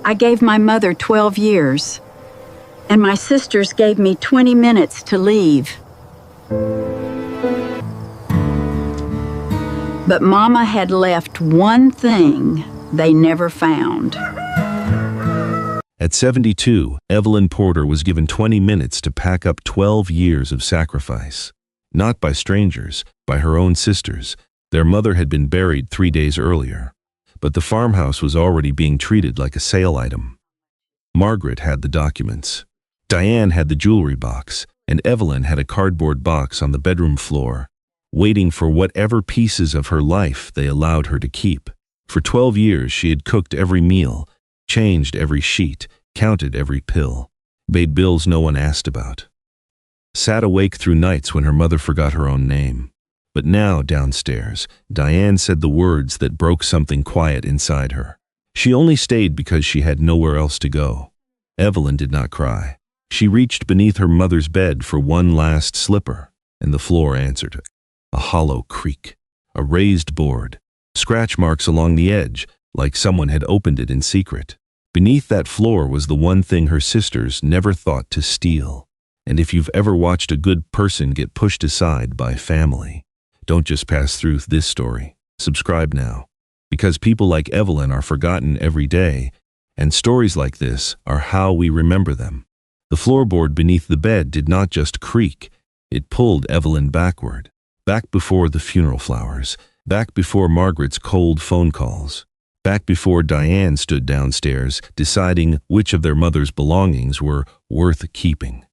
I gave my mother 12 years, and my sisters gave me 20 minutes to leave. But Mama had left one thing they never found. At 72, Evelyn Porter was given 20 minutes to pack up 12 years of sacrifice. Not by strangers, by her own sisters. Their mother had been buried 3 days earlier, but the farmhouse was already being treated like a sale item. Margaret had the documents. Diane had the jewelry box, and Evelyn had a cardboard box on the bedroom floor, waiting for whatever pieces of her life they allowed her to keep. For 12 years she had cooked every meal, changed every sheet, counted every pill, paid bills no one asked about. Sat awake through nights when her mother forgot her own name. But now, downstairs, Diane said the words that broke something quiet inside her. She only stayed because she had nowhere else to go. Evelyn did not cry. She reached beneath her mother's bed for one last slipper, and the floor answered. A hollow creak, a raised board, scratch marks along the edge, like someone had opened it in secret. Beneath that floor was the one thing her sisters never thought to steal. And if you've ever watched a good person get pushed aside by family, don't just pass through this story. Subscribe now. Because people like Evelyn are forgotten every day, and stories like this are how we remember them. The floorboard beneath the bed did not just creak, it pulled Evelyn backward. Back before the funeral flowers, back before Margaret's cold phone calls, back before Diane stood downstairs deciding which of their mother's belongings were worth keeping.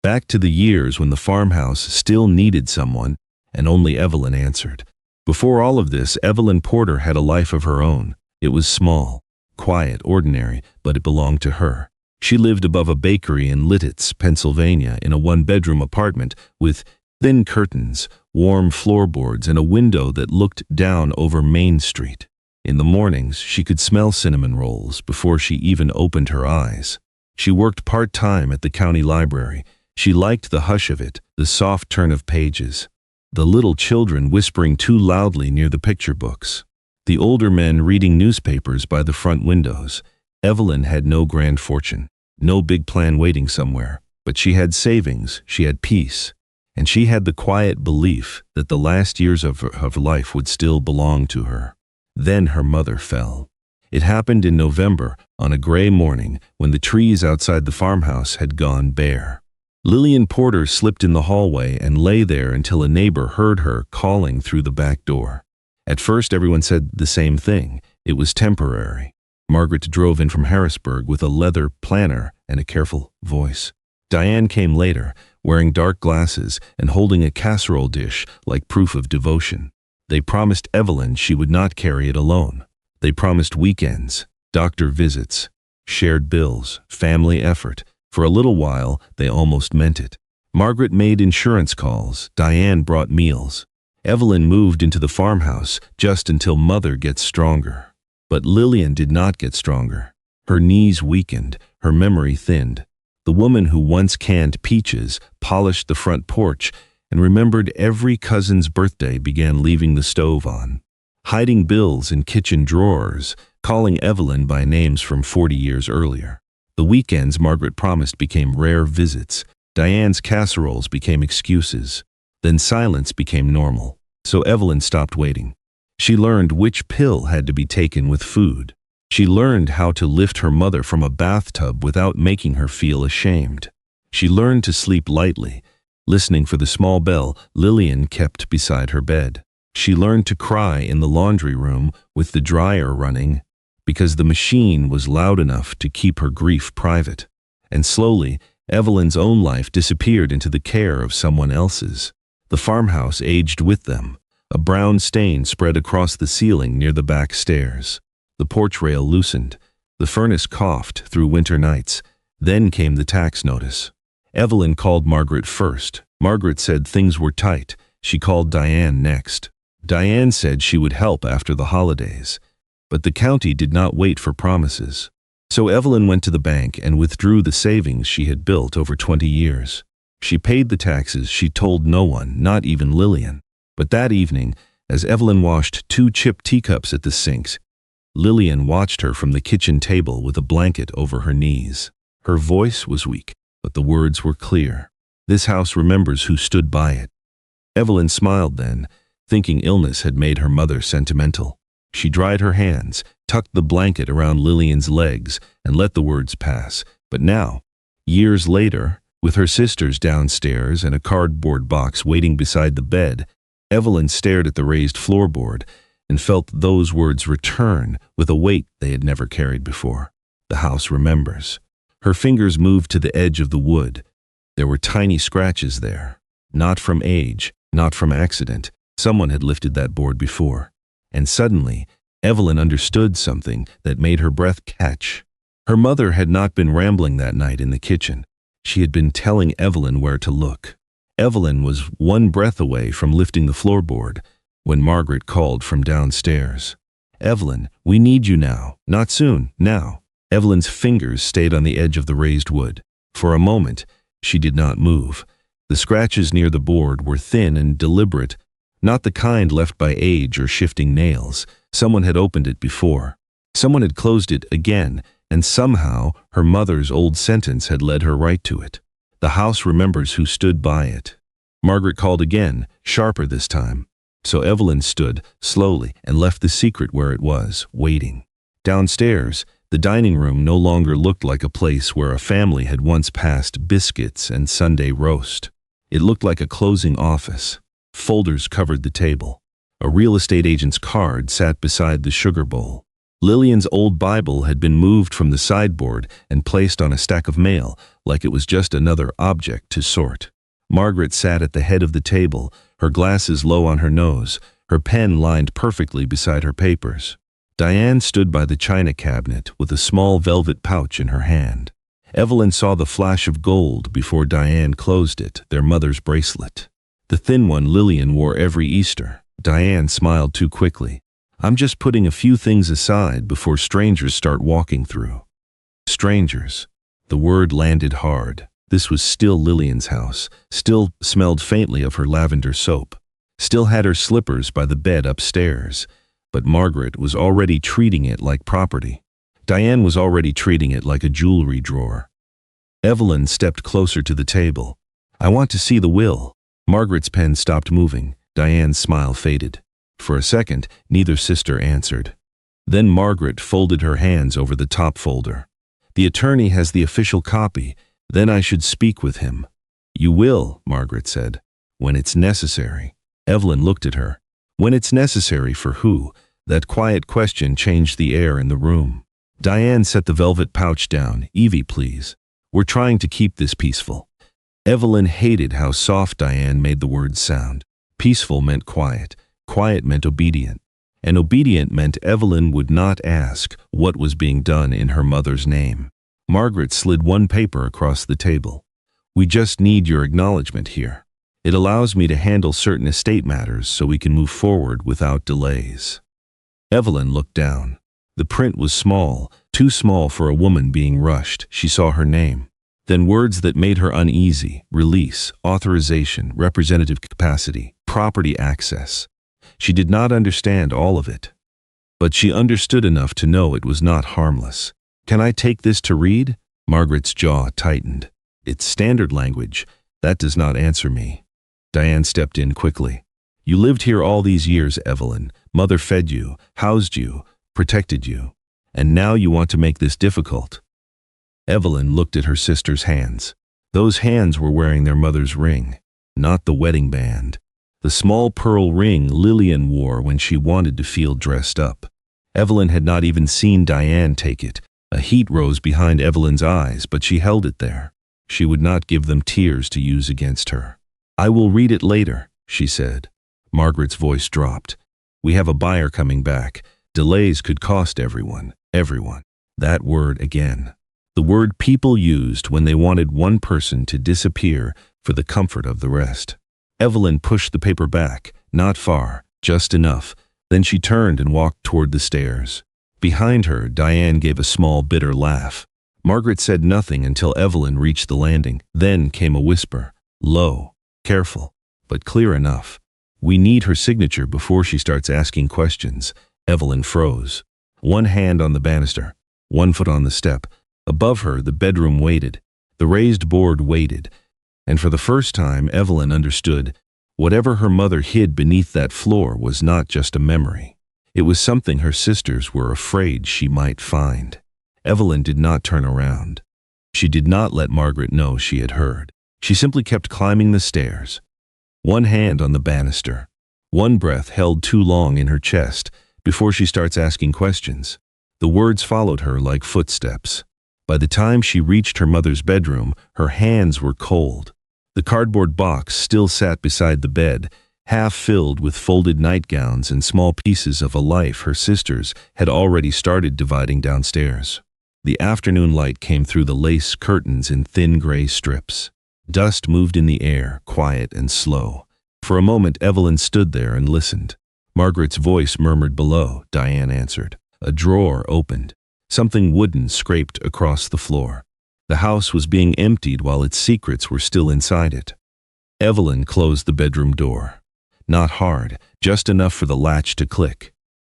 Back to the years when the farmhouse still needed someone, and only Evelyn answered. Before all of this, Evelyn Porter had a life of her own. It was small, quiet, ordinary, but it belonged to her. She lived above a bakery in Lititz, Pennsylvania, in a one-bedroom apartment with thin curtains, warm floorboards, and a window that looked down over Main Street. In the mornings, she could smell cinnamon rolls before she even opened her eyes. She worked part-time at the county library. She liked the hush of it, the soft turn of pages, the little children whispering too loudly near the picture books, the older men reading newspapers by the front windows. Evelyn had no grand fortune, no big plan waiting somewhere, but she had savings, she had peace, and she had the quiet belief that the last years of her life would still belong to her. Then her mother fell. It happened in November, on a gray morning, when the trees outside the farmhouse had gone bare. Lillian Porter slipped in the hallway and lay there until a neighbor heard her calling through the back door. At first, everyone said the same thing. It was temporary. Margaret drove in from Harrisburg with a leather planner and a careful voice. Diane came later, wearing dark glasses and holding a casserole dish like proof of devotion. They promised Evelyn she would not carry it alone. They promised weekends, doctor visits, shared bills, family effort. For a little while, they almost meant it. Margaret made insurance calls. Diane brought meals. Evelyn moved into the farmhouse just until Mother gets stronger. But Lillian did not get stronger. Her knees weakened, her memory thinned. The woman who once canned peaches, polished the front porch, and remembered every cousin's birthday began leaving the stove on, hiding bills in kitchen drawers, calling Evelyn by names from 40 years earlier. The weekends Margaret promised became rare visits. Diane's casseroles became excuses. Then silence became normal. So Evelyn stopped waiting. She learned which pill had to be taken with food. She learned how to lift her mother from a bathtub without making her feel ashamed. She learned to sleep lightly, listening for the small bell Lillian kept beside her bed. She learned to cry in the laundry room with the dryer running, because the machine was loud enough to keep her grief private. And slowly, Evelyn's own life disappeared into the care of someone else's. The farmhouse aged with them. A brown stain spread across the ceiling near the back stairs. The porch rail loosened. The furnace coughed through winter nights. Then came the tax notice. Evelyn called Margaret first. Margaret said things were tight. She called Diane next. Diane said she would help after the holidays. But the county did not wait for promises. So Evelyn went to the bank and withdrew the savings she had built over 20 years. She paid the taxes. She told no one, not even Lillian. But that evening, as Evelyn washed 2 chipped teacups at the sinks, Lillian watched her from the kitchen table with a blanket over her knees. Her voice was weak, but the words were clear. This house remembers who stood by it. Evelyn smiled then, thinking illness had made her mother sentimental. She dried her hands, tucked the blanket around Lillian's legs, and let the words pass. But now, years later, with her sisters downstairs and a cardboard box waiting beside the bed, Evelyn stared at the raised floorboard and felt those words return with a weight they had never carried before. The house remembers. Her fingers moved to the edge of the wood. There were tiny scratches there. Not from age, not from accident. Someone had lifted that board before. And suddenly, Evelyn understood something that made her breath catch. Her mother had not been rambling that night in the kitchen. She had been telling Evelyn where to look. Evelyn was one breath away from lifting the floorboard when Margaret called from downstairs. "Evelyn, we need you now. Not soon, now." Evelyn's fingers stayed on the edge of the raised wood. For a moment, she did not move. The scratches near the board were thin and deliberate, not the kind left by age or shifting nails. Someone had opened it before. Someone had closed it again, and somehow her mother's old sentence had led her right to it. The house remembers who stood by it. Margaret called again, sharper this time. So Evelyn stood, slowly, and left the secret where it was, waiting. Downstairs, the dining room no longer looked like a place where a family had once passed biscuits and Sunday roast. It looked like a closing office. Folders covered the table. A real estate agent's card sat beside the sugar bowl. Lillian's old Bible had been moved from the sideboard and placed on a stack of mail, like it was just another object to sort. Margaret sat at the head of the table, her glasses low on her nose, her pen lined perfectly beside her papers. Diane stood by the china cabinet with a small velvet pouch in her hand. Evelyn saw the flash of gold before Diane closed it, their mother's bracelet. The thin one Lillian wore every Easter. Diane smiled too quickly. "I'm just putting a few things aside before strangers start walking through." Strangers. The word landed hard. This was still Lillian's house, still smelled faintly of her lavender soap, still had her slippers by the bed upstairs, but Margaret was already treating it like property. Diane was already treating it like a jewelry drawer. Evelyn stepped closer to the table. "I want to see the will." Margaret's pen stopped moving. Diane's smile faded. For a second, neither sister answered. Then Margaret folded her hands over the top folder. "The attorney has the official copy. Then I should speak with him." "You will," Margaret said, "when it's necessary." Evelyn looked at her. When it's necessary for who? That quiet question changed the air in the room. Diane set the velvet pouch down. "Evie, please. We're trying to keep this peaceful." Evelyn hated how soft Diane made the words sound. Peaceful meant quiet. Quiet meant obedient. And obedient meant Evelyn would not ask what was being done in her mother's name. Margaret slid one paper across the table. "We just need your acknowledgement here. It allows me to handle certain estate matters so we can move forward without delays." Evelyn looked down. The print was small, too small for a woman being rushed. She saw her name. Then words that made her uneasy: release, authorization, representative capacity, property access. She did not understand all of it, but she understood enough to know it was not harmless. "Can I take this to read?" Margaret's jaw tightened. "It's standard language. That does not answer me." Diane stepped in quickly. "You lived here all these years, Evelyn. Mother fed you, housed you, protected you. And now you want to make this difficult." Evelyn looked at her sister's hands. Those hands were wearing their mother's ring, not the wedding band. The small pearl ring Lillian wore when she wanted to feel dressed up. Evelyn had not even seen Diane take it. A heat rose behind Evelyn's eyes, but she held it there. She would not give them tears to use against her. "I will read it later," she said. Margaret's voice dropped. "We have a buyer coming back. Delays could cost everyone. Everyone." That word again. The word people used when they wanted one person to disappear for the comfort of the rest. Evelyn pushed the paper back, not far, just enough. Then she turned and walked toward the stairs. Behind her, Diane gave a small, bitter laugh. Margaret said nothing until Evelyn reached the landing. Then came a whisper, low, careful, but clear enough. "We need her signature before she starts asking questions." Evelyn froze. One hand on the banister, one foot on the step. Above her, the bedroom waited. The raised board waited. And for the first time, Evelyn understood whatever her mother hid beneath that floor was not just a memory. It was something her sisters were afraid she might find. Evelyn did not turn around. She did not let Margaret know she had heard. She simply kept climbing the stairs. One hand on the banister. One breath held too long in her chest before she starts asking questions. The words followed her like footsteps. By the time she reached her mother's bedroom, her hands were cold. The cardboard box still sat beside the bed, half filled with folded nightgowns and small pieces of a life her sisters had already started dividing downstairs. The afternoon light came through the lace curtains in thin gray strips. Dust moved in the air, quiet and slow. For a moment, Evelyn stood there and listened. Margaret's voice murmured below. Diane answered. A drawer opened. Something wooden scraped across the floor. The house was being emptied while its secrets were still inside it. Evelyn closed the bedroom door. Not hard, just enough for the latch to click.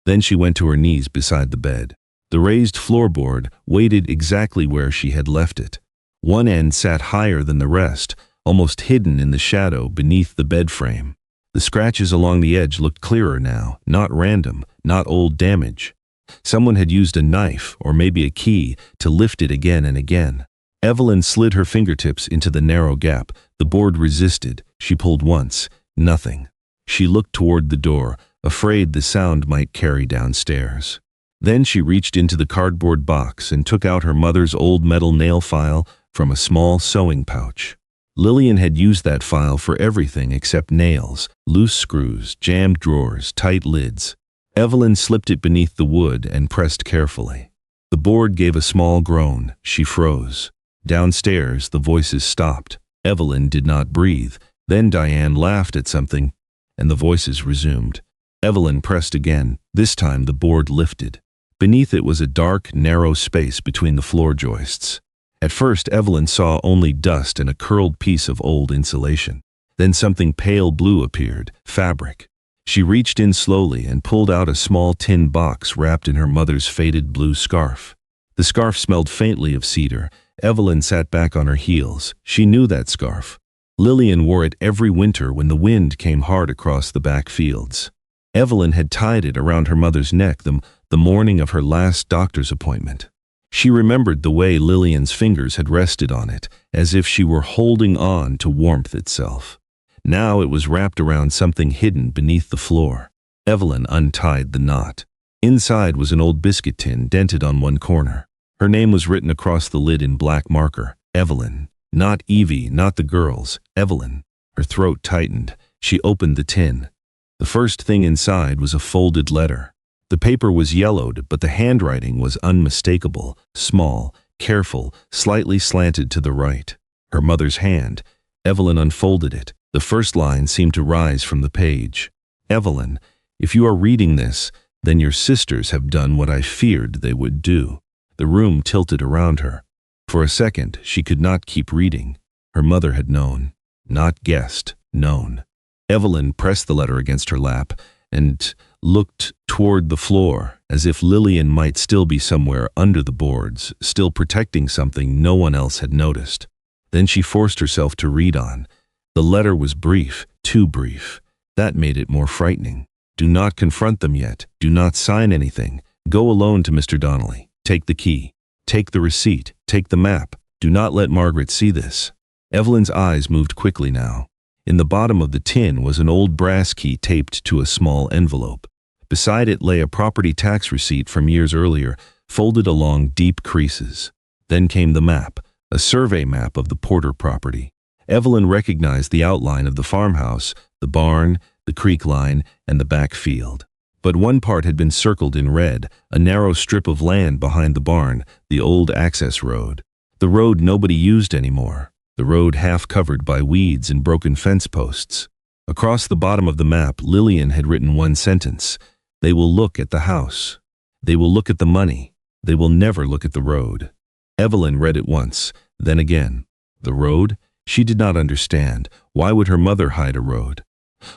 Then she went to her knees beside the bed. The raised floorboard waited exactly where she had left it. One end sat higher than the rest, almost hidden in the shadow beneath the bed frame. The scratches along the edge looked clearer now, not random, not old damage. Someone had used a knife, or maybe a key, to lift it again and again. Evelyn slid her fingertips into the narrow gap. The board resisted. She pulled once. Nothing. She looked toward the door, afraid the sound might carry downstairs. Then she reached into the cardboard box and took out her mother's old metal nail file from a small sewing pouch. Lillian had used that file for everything except nails, loose screws, jammed drawers, tight lids. Evelyn slipped it beneath the wood and pressed carefully. The board gave a small groan. She froze. Downstairs, the voices stopped. Evelyn did not breathe. Then Diane laughed at something, and the voices resumed. Evelyn pressed again. This time the board lifted. Beneath it was a dark, narrow space between the floor joists. At first, Evelyn saw only dust and a curled piece of old insulation. Then something pale blue appeared, fabric. She reached in slowly and pulled out a small tin box wrapped in her mother's faded blue scarf. The scarf smelled faintly of cedar. Evelyn sat back on her heels. She knew that scarf. Lillian wore it every winter when the wind came hard across the back fields. Evelyn had tied it around her mother's neck the morning of her last doctor's appointment. She remembered the way Lillian's fingers had rested on it, as if she were holding on to warmth itself. Now it was wrapped around something hidden beneath the floor. Evelyn untied the knot. Inside was an old biscuit tin dented on one corner. Her name was written across the lid in black marker. Evelyn. Not Evie, not the girls. Evelyn. Her throat tightened. She opened the tin. The first thing inside was a folded letter. The paper was yellowed, but the handwriting was unmistakable, small, careful, slightly slanted to the right. Her mother's hand. Evelyn unfolded it. The first line seemed to rise from the page. Evelyn, if you are reading this, then your sisters have done what I feared they would do. The room tilted around her. For a second, she could not keep reading. Her mother had known. Not guessed, known. Evelyn pressed the letter against her lap and looked toward the floor, as if Lillian might still be somewhere under the boards, still protecting something no one else had noticed. Then she forced herself to read on. The letter was brief, too brief. That made it more frightening. Do not confront them yet. Do not sign anything. Go alone to Mr. Donnelly. Take the key. Take the receipt. Take the map. Do not let Margaret see this. Evelyn's eyes moved quickly now. In the bottom of the tin was an old brass key taped to a small envelope. Beside it lay a property tax receipt from years earlier, folded along deep creases. Then came the map, a survey map of the Porter property. Evelyn recognized the outline of the farmhouse, the barn, the creek line, and the back field. But one part had been circled in red, a narrow strip of land behind the barn, the old access road. The road nobody used anymore, the road half covered by weeds and broken fence posts. Across the bottom of the map, Lillian had written one sentence. They will look at the house. They will look at the money. They will never look at the road. Evelyn read it once, then again. The road? She did not understand. Why would her mother hide a road?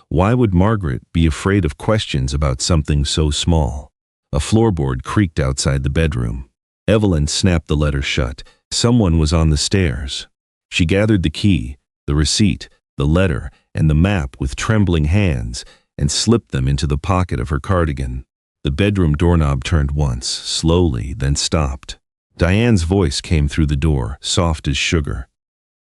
Why would Margaret be afraid of questions about something so small? A floorboard creaked outside the bedroom. Evelyn snapped the letter shut. Someone was on the stairs. She gathered the key, the receipt, the letter, and the map with trembling hands and slipped them into the pocket of her cardigan. The bedroom doorknob turned once, slowly, then stopped. Diane's voice came through the door, soft as sugar.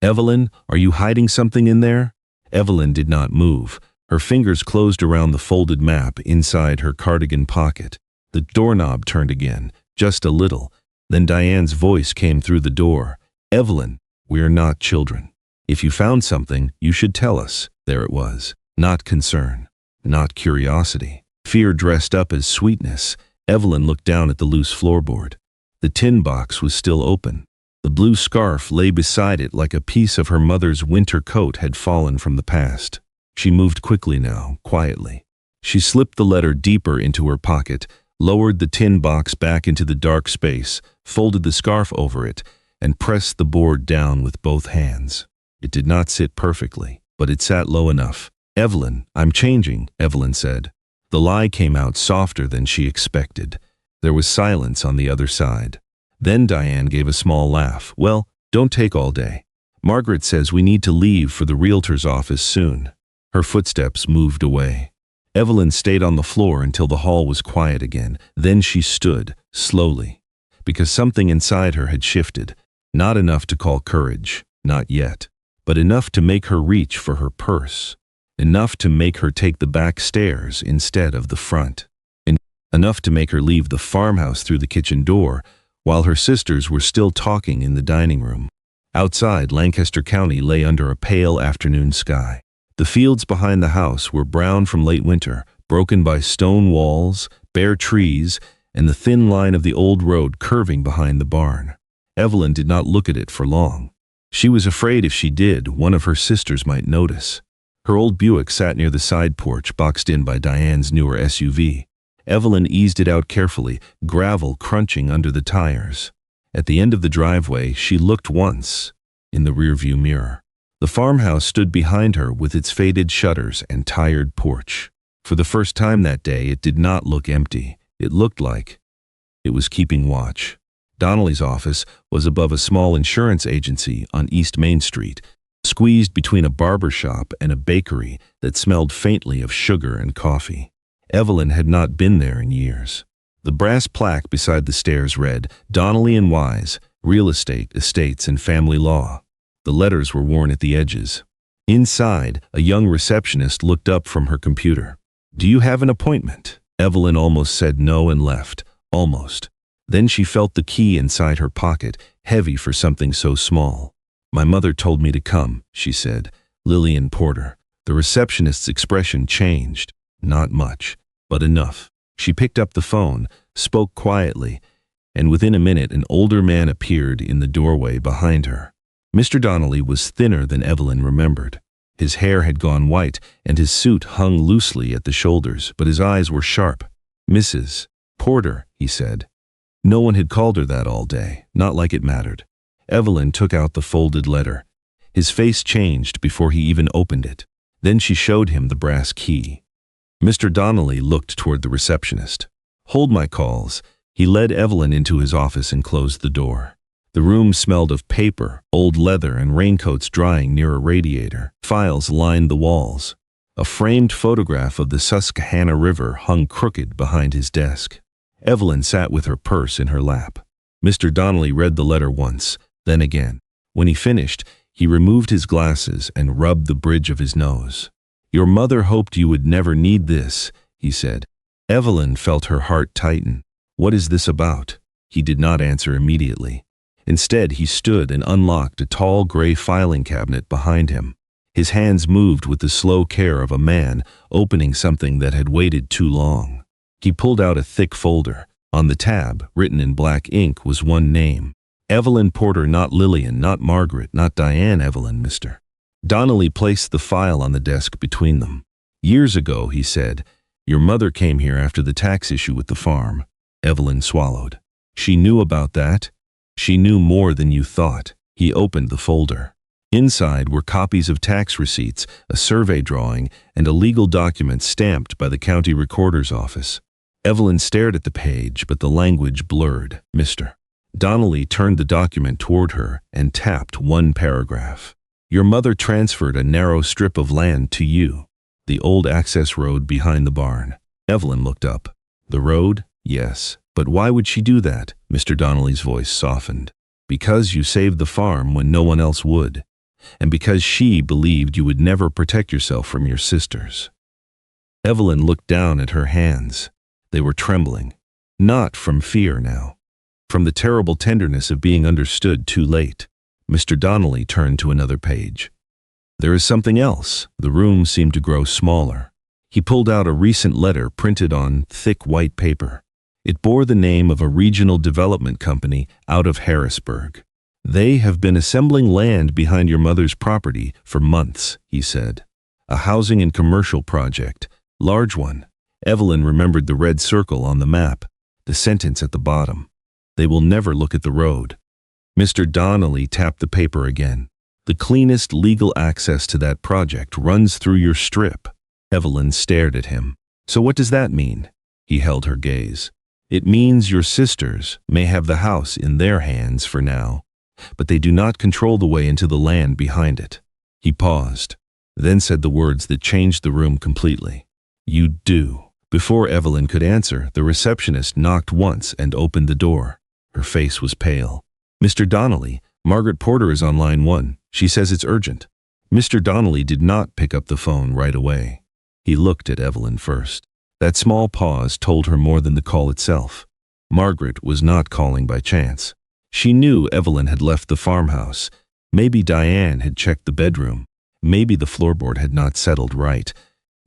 "Evelyn, are you hiding something in there?" Evelyn did not move. Her fingers closed around the folded map inside her cardigan pocket. The doorknob turned again, just a little. Then Diane's voice came through the door. "Evelyn, we're not children. If you found something, you should tell us." There it was. Not concern. Not curiosity. Fear dressed up as sweetness. Evelyn looked down at the loose floorboard. The tin box was still open. The blue scarf lay beside it like a piece of her mother's winter coat had fallen from the past. She moved quickly now, quietly. She slipped the letter deeper into her pocket, lowered the tin box back into the dark space, folded the scarf over it, and pressed the board down with both hands. It did not sit perfectly, but it sat low enough. "Evelyn, I'm changing," Evelyn said. The lie came out softer than she expected. There was silence on the other side. Then Diane gave a small laugh. "Well, don't take all day. Margaret says we need to leave for the realtor's office soon." Her footsteps moved away. Evelyn stayed on the floor until the hall was quiet again. Then she stood, slowly, because something inside her had shifted. Not enough to call courage, not yet, but enough to make her reach for her purse. Enough to make her take the back stairs instead of the front. Enough to make her leave the farmhouse through the kitchen door while her sisters were still talking in the dining room. Outside, Lancaster County lay under a pale afternoon sky. The fields behind the house were brown from late winter, broken by stone walls, bare trees, and the thin line of the old road curving behind the barn. Evelyn did not look at it for long. She was afraid if she did, one of her sisters might notice. Her old Buick sat near the side porch, boxed in by Diane's newer SUV. Evelyn eased it out carefully, gravel crunching under the tires. At the end of the driveway, she looked once in the rearview mirror. The farmhouse stood behind her with its faded shutters and tired porch. For the first time that day, it did not look empty. It looked like it was keeping watch. Donnelly's office was above a small insurance agency on East Main Street, squeezed between a barber shop and a bakery that smelled faintly of sugar and coffee. Evelyn had not been there in years. The brass plaque beside the stairs read, "Donnelly and Wise, Real Estate, Estates, and Family Law." The letters were worn at the edges. Inside, a young receptionist looked up from her computer. "Do you have an appointment?" Evelyn almost said no and left. Almost. Then she felt the key inside her pocket, heavy for something so small. "My mother told me to come," she said. "Lillian Porter." The receptionist's expression changed. Not much, but enough. She picked up the phone, spoke quietly, and within a minute an older man appeared in the doorway behind her. Mr. Donnelly was thinner than Evelyn remembered. His hair had gone white, and his suit hung loosely at the shoulders, but his eyes were sharp. "Mrs. Porter," he said. No one had called her that all day, not like it mattered. Evelyn took out the folded letter. His face changed before he even opened it. Then she showed him the brass key. Mr. Donnelly looked toward the receptionist. "Hold my calls." He led Evelyn into his office and closed the door. The room smelled of paper, old leather, and raincoats drying near a radiator. Files lined the walls. A framed photograph of the Susquehanna River hung crooked behind his desk. Evelyn sat with her purse in her lap. Mr. Donnelly read the letter once, then again. When he finished, he removed his glasses and rubbed the bridge of his nose. "Your mother hoped you would never need this," he said. Evelyn felt her heart tighten. "What is this about?" He did not answer immediately. Instead, he stood and unlocked a tall gray filing cabinet behind him. His hands moved with the slow care of a man opening something that had waited too long. He pulled out a thick folder. On the tab, written in black ink, was one name. Evelyn Porter, not Lillian, not Margaret, not Diane Evelyn, Mr. Donnelly placed the file on the desk between them. "Years ago," he said, "your mother came here after the tax issue with the farm." Evelyn swallowed. "She knew about that?" "She knew more than you thought." He opened the folder. Inside were copies of tax receipts, a survey drawing, and a legal document stamped by the county recorder's office. Evelyn stared at the page, but the language blurred. Mr. Donnelly turned the document toward her and tapped one paragraph. Your mother transferred a narrow strip of land to you, the old access road behind the barn. Evelyn looked up. The road? Yes. But why would she do that? Mr. Donnelly's voice softened. Because you saved the farm when no one else would, and because she believed you would never protect yourself from your sisters. Evelyn looked down at her hands. They were trembling, not from fear now, from the terrible tenderness of being understood too late. Mr. Donnelly turned to another page. There is something else. The room seemed to grow smaller. He pulled out a recent letter printed on thick white paper. It bore the name of a regional development company out of Harrisburg. They have been assembling land behind your mother's property for months, he said. A housing and commercial project, large one. Evelyn remembered the red circle on the map, the sentence at the bottom. They will never look at the road. Mr. Donnelly tapped the paper again. The cleanest legal access to that project runs through your strip. Evelyn stared at him. So what does that mean? He held her gaze. It means your sisters may have the house in their hands for now, but they do not control the way into the land behind it. He paused, then said the words that changed the room completely. You do. Before Evelyn could answer, the receptionist knocked once and opened the door. Her face was pale. Mr. Donnelly, Margaret Porter is on line 1. She says it's urgent. Mr. Donnelly did not pick up the phone right away. He looked at Evelyn first. That small pause told her more than the call itself. Margaret was not calling by chance. She knew Evelyn had left the farmhouse. Maybe Diane had checked the bedroom. Maybe the floorboard had not settled right.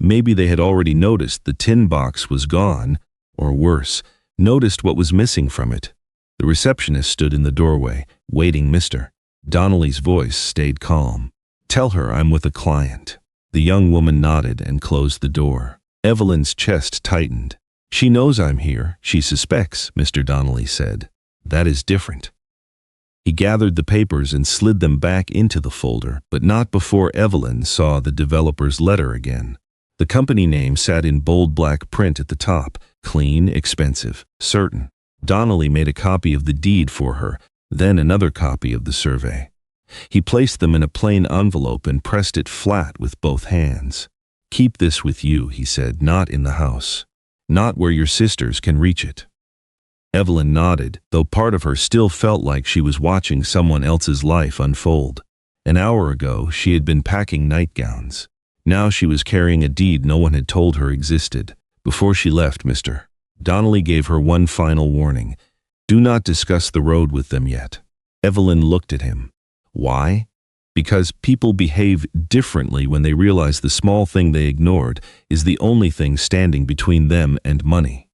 Maybe they had already noticed the tin box was gone, or worse, noticed what was missing from it. The receptionist stood in the doorway, waiting. Mr. Donnelly's voice stayed calm. Tell her I'm with a client. The young woman nodded and closed the door. Evelyn's chest tightened. She knows I'm here. She suspects, Mr. Donnelly said. That is different. He gathered the papers and slid them back into the folder, but not before Evelyn saw the developer's letter again. The company name sat in bold black print at the top. Clean, expensive, certain. Donnelly made a copy of the deed for her, then another copy of the survey. He placed them in a plain envelope and pressed it flat with both hands. Keep this with you, he said, not in the house. Not where your sisters can reach it. Evelyn nodded, though part of her still felt like she was watching someone else's life unfold. An hour ago, she had been packing nightgowns. Now she was carrying a deed no one had told her existed. Before she left, Mr. Donnelly gave her one final warning. Do not discuss the road with them yet. Evelyn looked at him. Why? Because people behave differently when they realize the small thing they ignored is the only thing standing between them and money.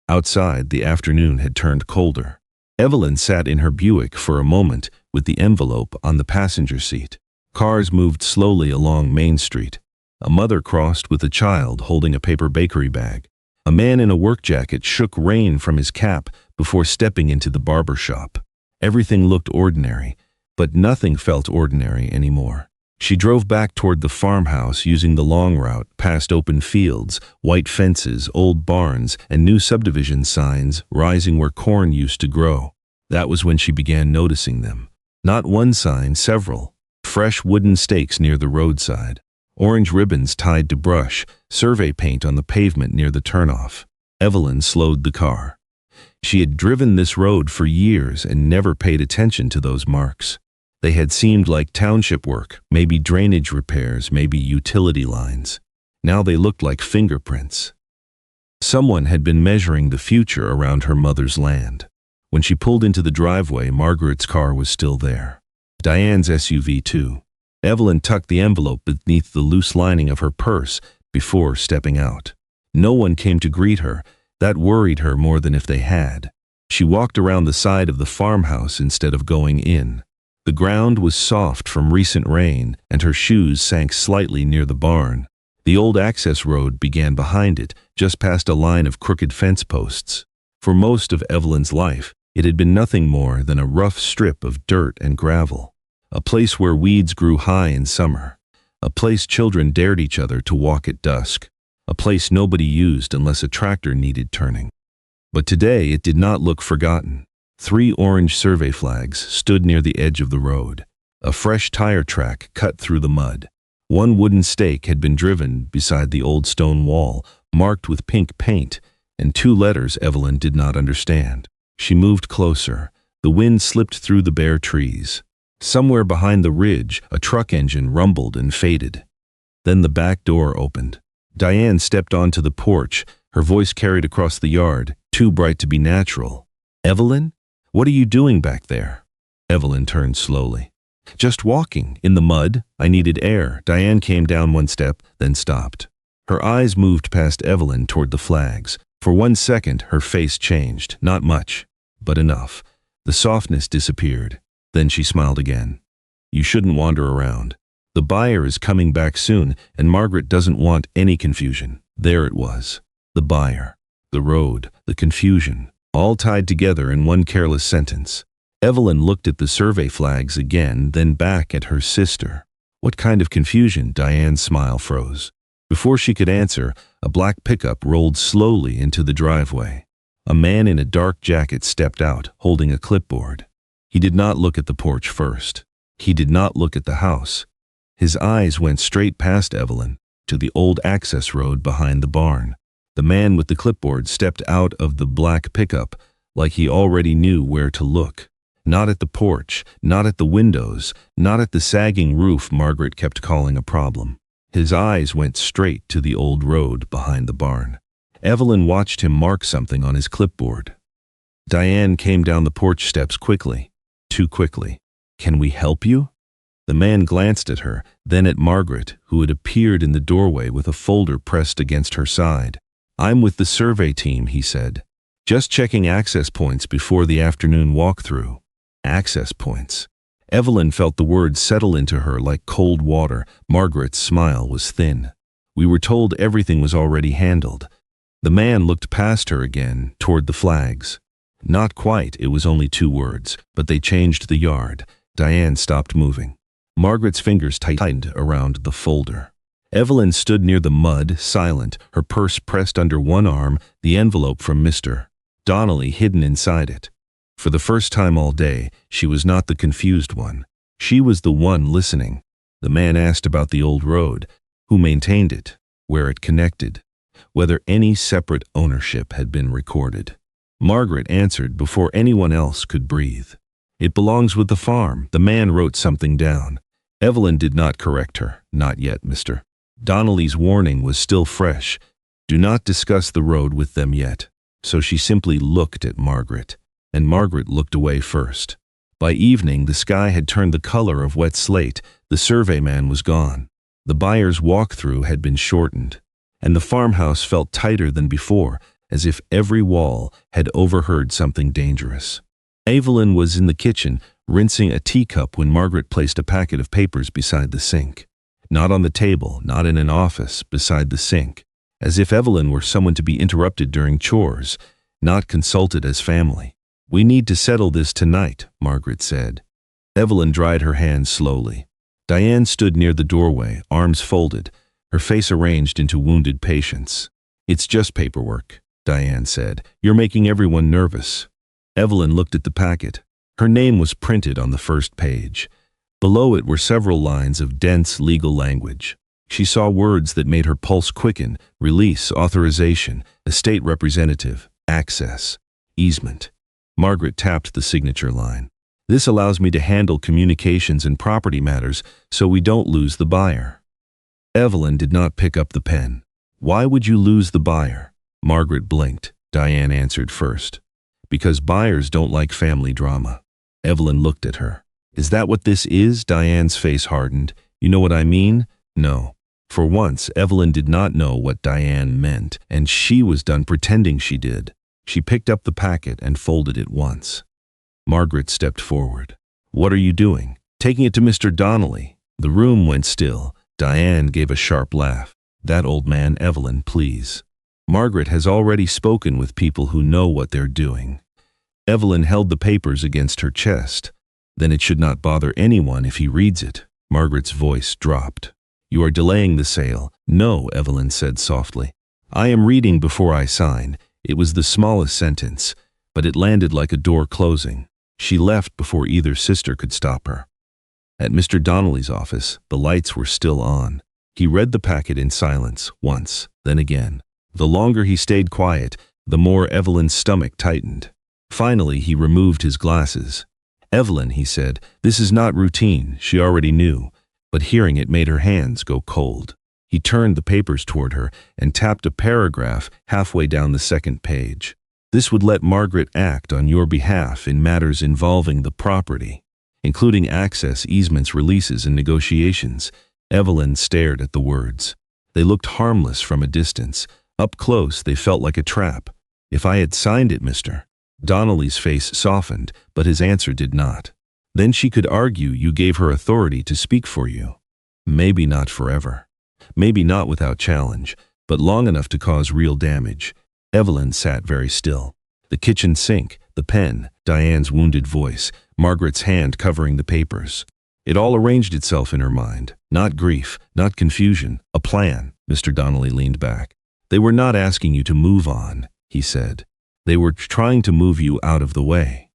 Outside, the afternoon had turned colder. Evelyn sat in her Buick for a moment with the envelope on the passenger seat. Cars moved slowly along Main Street. A mother crossed with a child holding a paper bakery bag. A man in a work jacket shook rain from his cap before stepping into the barber shop. Everything looked ordinary, but nothing felt ordinary anymore. She drove back toward the farmhouse using the long route past open fields, white fences, old barns, and new subdivision signs rising where corn used to grow. That was when she began noticing them. Not one sign, several. Fresh wooden stakes near the roadside. Orange ribbons tied to brush, survey paint on the pavement near the turnoff. Evelyn slowed the car. She had driven this road for years and never paid attention to those marks. They had seemed like township work, maybe drainage repairs, maybe utility lines. Now they looked like fingerprints. Someone had been measuring the future around her mother's land. When she pulled into the driveway, Margaret's car was still there. Diane's SUV too. Evelyn tucked the envelope beneath the loose lining of her purse before stepping out. No one came to greet her. That worried her more than if they had. She walked around the side of the farmhouse instead of going in. The ground was soft from recent rain, and her shoes sank slightly near the barn. The old access road began behind it, just past a line of crooked fence posts. For most of Evelyn's life, it had been nothing more than a rough strip of dirt and gravel. A place where weeds grew high in summer. A place children dared each other to walk at dusk. A place nobody used unless a tractor needed turning. But today it did not look forgotten. 3 orange survey flags stood near the edge of the road. A fresh tire track cut through the mud. 1 wooden stake had been driven beside the old stone wall, marked with pink paint, and 2 letters Evelyn did not understand. She moved closer. The wind slipped through the bare trees. Somewhere behind the ridge, a truck engine rumbled and faded. Then the back door opened. Diane stepped onto the porch, her voice carried across the yard, too bright to be natural. "Evelyn? What are you doing back there?" Evelyn turned slowly. "Just walking, in the mud. I needed air." Diane came down 1 step, then stopped. Her eyes moved past Evelyn toward the flags. For 1 second, her face changed. Not much, but enough. The softness disappeared. Then she smiled again. "You shouldn't wander around. The buyer is coming back soon, and Margaret doesn't want any confusion." There it was. The buyer, the road, the confusion, all tied together in one careless sentence. Evelyn looked at the survey flags again, then back at her sister. "What kind of confusion?" Diane's smile froze. Before she could answer, a black pickup rolled slowly into the driveway. A man in a dark jacket stepped out, holding a clipboard. He did not look at the porch first. He did not look at the house. His eyes went straight past Evelyn, to the old access road behind the barn. The man with the clipboard stepped out of the black pickup like he already knew where to look. Not at the porch, not at the windows, not at the sagging roof Margaret kept calling a problem. His eyes went straight to the old road behind the barn. Evelyn watched him mark something on his clipboard. Diane came down the porch steps quickly, too quickly. "Can we help you?" The man glanced at her, then at Margaret, who had appeared in the doorway with a folder pressed against her side. "I'm with the survey team," he said. "Just checking access points before the afternoon walkthrough." Access points. Evelyn felt the words settle into her like cold water. Margaret's smile was thin. "We were told everything was already handled." The man looked past her again, toward the flags. Not quite, it was only 2 words, but they changed the yard. Diane stopped moving. Margaret's fingers tightened around the folder. Evelyn stood near the mud, silent, her purse pressed under one arm, the envelope from Mr. Donnelly hidden inside it. For the first time all day, she was not the confused one. She was the one listening. The man asked about the old road, who maintained it, where it connected, whether any separate ownership had been recorded. Margaret answered before anyone else could breathe. "It belongs with the farm." The man wrote something down. Evelyn did not correct her. "Not yet, Mr. Donnelly's warning was still fresh. Do not discuss the road with them yet." So she simply looked at Margaret, and Margaret looked away first. By evening, the sky had turned the color of wet slate. The surveyman was gone. The buyer's walkthrough had been shortened, and the farmhouse felt tighter than before, as if every wall had overheard something dangerous. Evelyn was in the kitchen, rinsing a teacup when Margaret placed a packet of papers beside the sink. Not on the table, not in an office, beside the sink, as if Evelyn were someone to be interrupted during chores, not consulted as family. "We need to settle this tonight," Margaret said. Evelyn dried her hands slowly. Diane stood near the doorway, arms folded, her face arranged into wounded patience. "It's just paperwork," Diane said. "You're making everyone nervous." Evelyn looked at the packet. Her name was printed on the first page. Below it were several lines of dense legal language. She saw words that made her pulse quicken: release, authorization, estate representative, access, easement. Margaret tapped the signature line. "This allows me to handle communications and property matters so we don't lose the buyer." Evelyn did not pick up the pen. "Why would you lose the buyer?" Margaret blinked. Diane answered first. "Because buyers don't like family drama." Evelyn looked at her. "Is that what this is?" Diane's face hardened. "You know what I mean?" "No." For once, Evelyn did not know what Diane meant, and she was done pretending she did. She picked up the packet and folded it once. Margaret stepped forward. "What are you doing?" "Taking it to Mr. Donnelly." The room went still. Diane gave a sharp laugh. "That old man, Evelyn, please. Margaret has already spoken with people who know what they're doing." Evelyn held the papers against her chest. "Then it should not bother anyone if he reads it." Margaret's voice dropped. "You are delaying the sale." "No," Evelyn said softly. "I am reading before I sign. It was the smallest sentence, but it landed like a door closing. She left before either sister could stop her. At Mr. Donnelly's office, the lights were still on. He read the packet in silence, once, then again. The longer he stayed quiet, the more Evelyn's stomach tightened. Finally, he removed his glasses. "Evelyn," he said, "this is not routine," she already knew, but hearing it made her hands go cold. He turned the papers toward her and tapped a paragraph halfway down the second page. "This would let Margaret act on your behalf in matters involving the property, including access, easements, releases, and negotiations." Evelyn stared at the words. They looked harmless from a distance. Up close, they felt like a trap. "If I had signed it, Mr. Donnelly's face softened, but his answer did not. "Then she could argue you gave her authority to speak for you. Maybe not forever. Maybe not without challenge, but long enough to cause real damage." Evelyn sat very still. The kitchen sink, the pen, Diane's wounded voice, Margaret's hand covering the papers. It all arranged itself in her mind. Not grief, not confusion, a plan. Mr. Donnelly leaned back. "They were not asking you to move on," he said. "They were trying to move you out of the way."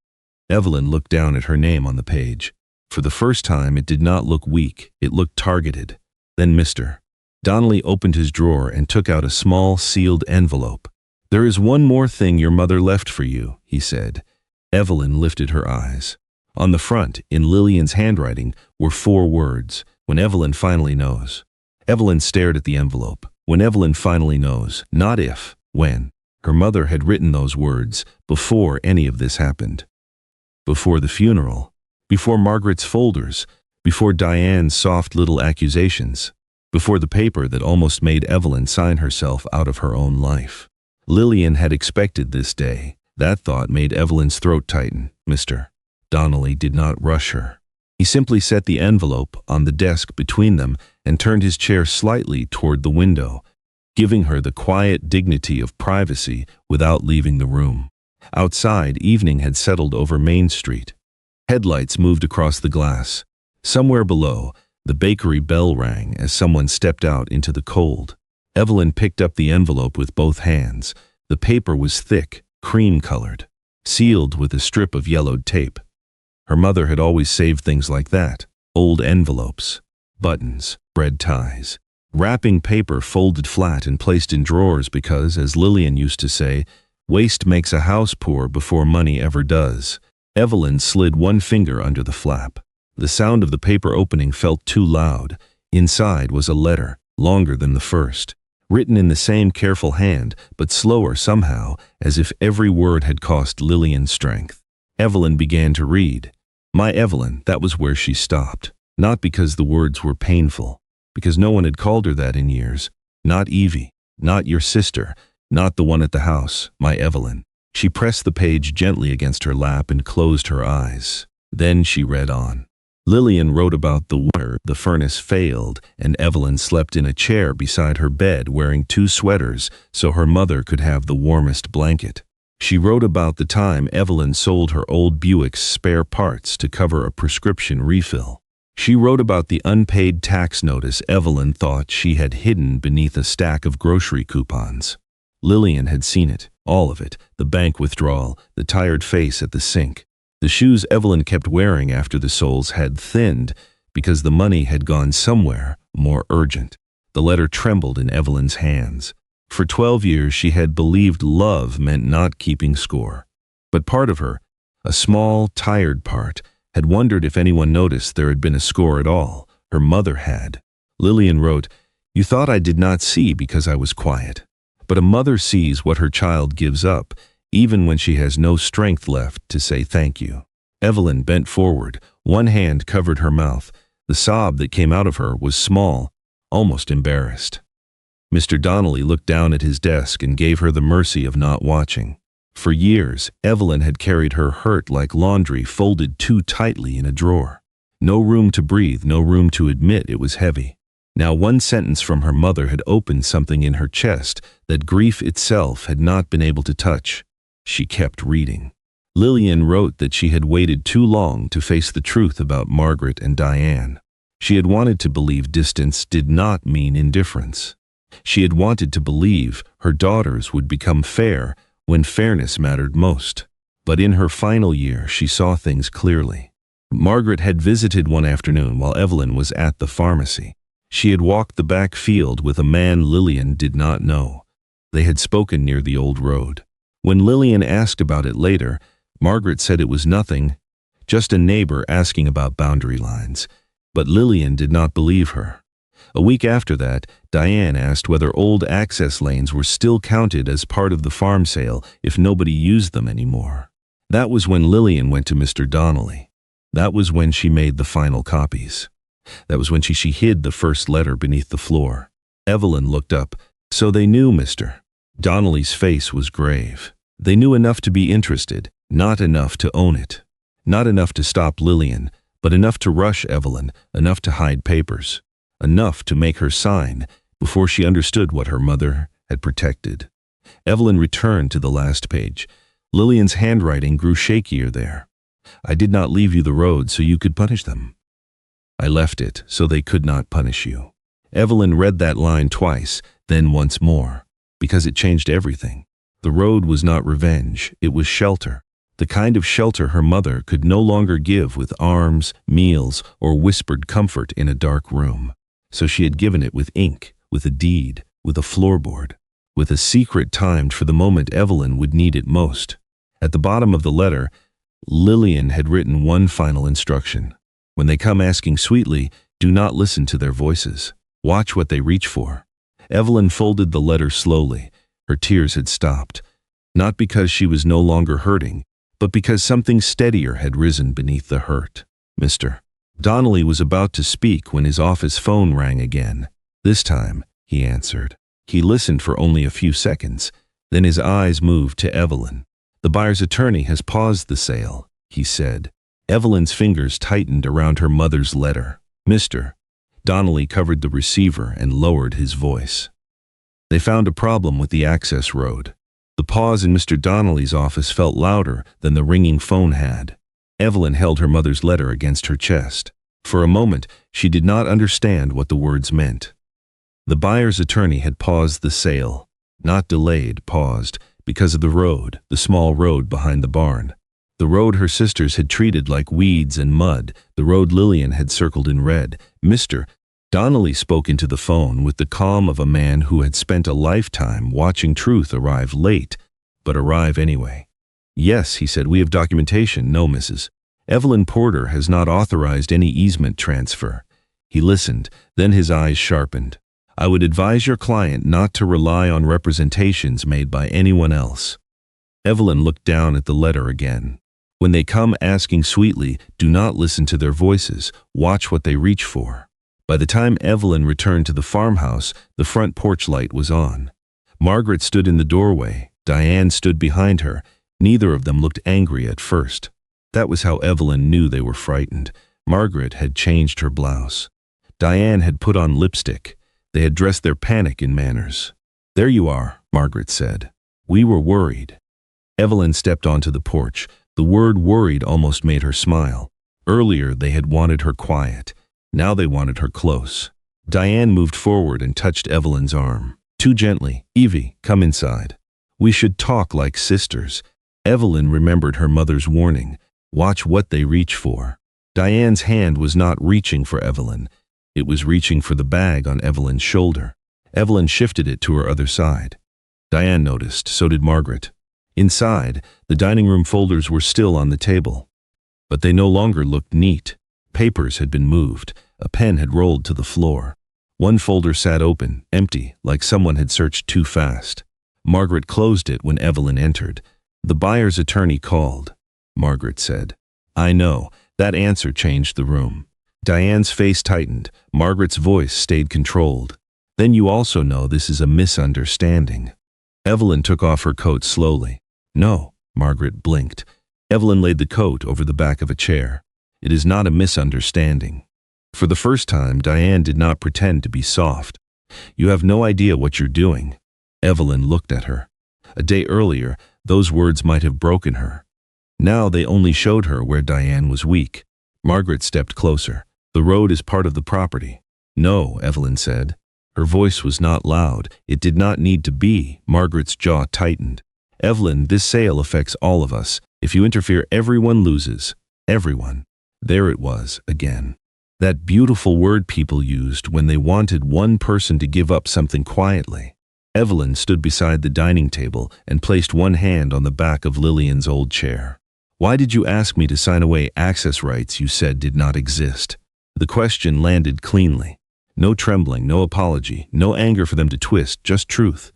Evelyn looked down at her name on the page. For the first time, it did not look weak. It looked targeted. Then Mr. Donnelly opened his drawer and took out a small, sealed envelope. "There is one more thing your mother left for you," he said. Evelyn lifted her eyes. On the front, in Lillian's handwriting, were 4 words: "When Evelyn finally knows." Evelyn stared at the envelope. When Evelyn finally knows, not if, when. Her mother had written those words before any of this happened. Before the funeral, before Margaret's folders, before Diane's soft little accusations, before the paper that almost made Evelyn sign herself out of her own life. Lillian had expected this day. That thought made Evelyn's throat tighten. Mr. Donnelly did not rush her. He simply set the envelope on the desk between them and turned his chair slightly toward the window, giving her the quiet dignity of privacy without leaving the room. Outside, evening had settled over Main Street. Headlights moved across the glass. Somewhere below, the bakery bell rang as someone stepped out into the cold. Evelyn picked up the envelope with both hands. The paper was thick, cream-colored, sealed with a strip of yellowed tape. Her mother had always saved things like that: old envelopes, buttons, bread ties, wrapping paper folded flat and placed in drawers because, as Lillian used to say, waste makes a house poor before money ever does. Evelyn slid one finger under the flap. The sound of the paper opening felt too loud. Inside was a letter, longer than the first, written in the same careful hand, but slower somehow, as if every word had cost Lillian strength. Evelyn began to read. "My Evelyn," that was where she stopped. Not because the words were painful, because no one had called her that in years. Not Evie, not your sister, not the one at the house. My Evelyn. She pressed the page gently against her lap and closed her eyes. Then she read on. Lillian wrote about the winter the furnace failed, and Evelyn slept in a chair beside her bed wearing 2 sweaters so her mother could have the warmest blanket. She wrote about the time Evelyn sold her old Buick's spare parts to cover a prescription refill. She wrote about the unpaid tax notice Evelyn thought she had hidden beneath a stack of grocery coupons. Lillian had seen it, all of it, the bank withdrawal, the tired face at the sink. The shoes Evelyn kept wearing after the soles had thinned because the money had gone somewhere more urgent. The letter trembled in Evelyn's hands. For 12 years she had believed love meant not keeping score. But part of her, a small, tired part, had wondered if anyone noticed there had been a score at all. Her mother had. Lillian wrote, "You thought I did not see because I was quiet. But a mother sees what her child gives up, even when she has no strength left to say thank you." Evelyn bent forward. One hand covered her mouth. The sob that came out of her was small, almost embarrassed. Mr. Donnelly looked down at his desk and gave her the mercy of not watching. For years, Evelyn had carried her hurt like laundry folded too tightly in a drawer. No room to breathe, no room to admit it was heavy. Now one sentence from her mother had opened something in her chest that grief itself had not been able to touch. She kept reading. Lillian wrote that she had waited too long to face the truth about Margaret and Diane. She had wanted to believe distance did not mean indifference. She had wanted to believe her daughters would become fair when fairness mattered most. But in her final year, she saw things clearly. Margaret had visited one afternoon while Evelyn was at the pharmacy. She had walked the back field with a man Lillian did not know. They had spoken near the old road. When Lillian asked about it later, Margaret said it was nothing, just a neighbor asking about boundary lines. But Lillian did not believe her. A week after that, Diane asked whether old access lanes were still counted as part of the farm sale if nobody used them anymore. That was when Lillian went to Mr. Donnelly. That was when she made the final copies. That was when she hid the first letter beneath the floor. Evelyn looked up. So they knew Mr. Donnelly's face was grave. They knew enough to be interested, not enough to own it. Not enough to stop Lillian, but enough to rush Evelyn, enough to hide papers. Enough to make her sign before she understood what her mother had protected. Evelyn returned to the last page. Lillian's handwriting grew shakier there. I did not leave you the road so you could punish them. I left it so they could not punish you. Evelyn read that line twice, then once more, because it changed everything. The road was not revenge, it was shelter. The kind of shelter her mother could no longer give with arms, meals, or whispered comfort in a dark room. So she had given it with ink, with a deed, with a floorboard, with a secret timed for the moment Evelyn would need it most. At the bottom of the letter, Lillian had written one final instruction. When they come asking sweetly, do not listen to their voices. Watch what they reach for. Evelyn folded the letter slowly. Her tears had stopped. Not because she was no longer hurting, but because something steadier had risen beneath the hurt. Mr. Donnelly was about to speak when his office phone rang again. This time, he answered. He listened for only a few seconds. Then his eyes moved to Evelyn. The buyer's attorney has paused the sale, he said. Evelyn's fingers tightened around her mother's letter. Mr. Donnelly covered the receiver and lowered his voice. They found a problem with the access road. The pause in Mr. Donnelly's office felt louder than the ringing phone had. Evelyn held her mother's letter against her chest. For a moment, she did not understand what the words meant. The buyer's attorney had paused the sale. Not delayed, paused, because of the road, the small road behind the barn. The road her sisters had treated like weeds and mud, the road Lillian had circled in red. Mr. Donnelly spoke into the phone with the calm of a man who had spent a lifetime watching truth arrive late, but arrive anyway. Yes, he said, we have documentation. No, Mrs. Evelyn Porter has not authorized any easement transfer. He listened, then his eyes sharpened. I would advise your client not to rely on representations made by anyone else. Evelyn looked down at the letter again. When they come asking sweetly, do not listen to their voices. Watch what they reach for. By the time Evelyn returned to the farmhouse, the front porch light was on. Margaret stood in the doorway. Diane stood behind her. Neither of them looked angry at first. That was how Evelyn knew they were frightened. Margaret had changed her blouse. Diane had put on lipstick. They had dressed their panic in manners. There you are, Margaret said. We were worried. Evelyn stepped onto the porch. The word worried almost made her smile. Earlier they had wanted her quiet. Now they wanted her close. Diane moved forward and touched Evelyn's arm. Too gently. Evie, come inside. We should talk like sisters. Evelyn remembered her mother's warning. Watch what they reach for. Diane's hand was not reaching for Evelyn. It was reaching for the bag on Evelyn's shoulder. Evelyn shifted it to her other side. Diane noticed, so did Margaret. Inside, the dining room folders were still on the table. But they no longer looked neat. Papers had been moved. A pen had rolled to the floor. One folder sat open, empty, like someone had searched too fast. Margaret closed it when Evelyn entered. The buyer's attorney called. Margaret said. I know. That answer changed the room. Diane's face tightened. Margaret's voice stayed controlled. Then you also know this is a misunderstanding. Evelyn took off her coat slowly. No, Margaret blinked. Evelyn laid the coat over the back of a chair. It is not a misunderstanding. For the first time, Diane did not pretend to be soft. You have no idea what you're doing. Evelyn looked at her. A day earlier, those words might have broken her. Now they only showed her where Diane was weak. Margaret stepped closer. The road is part of the property. No, Evelyn said. Her voice was not loud. It did not need to be. Margaret's jaw tightened. Evelyn, this sale affects all of us. If you interfere, everyone loses. Everyone. There it was, again. That beautiful word people used when they wanted one person to give up something quietly. Evelyn stood beside the dining table and placed one hand on the back of Lillian's old chair. Why did you ask me to sign away access rights you said did not exist? The question landed cleanly. No trembling, no apology, no anger for them to twist, just truth.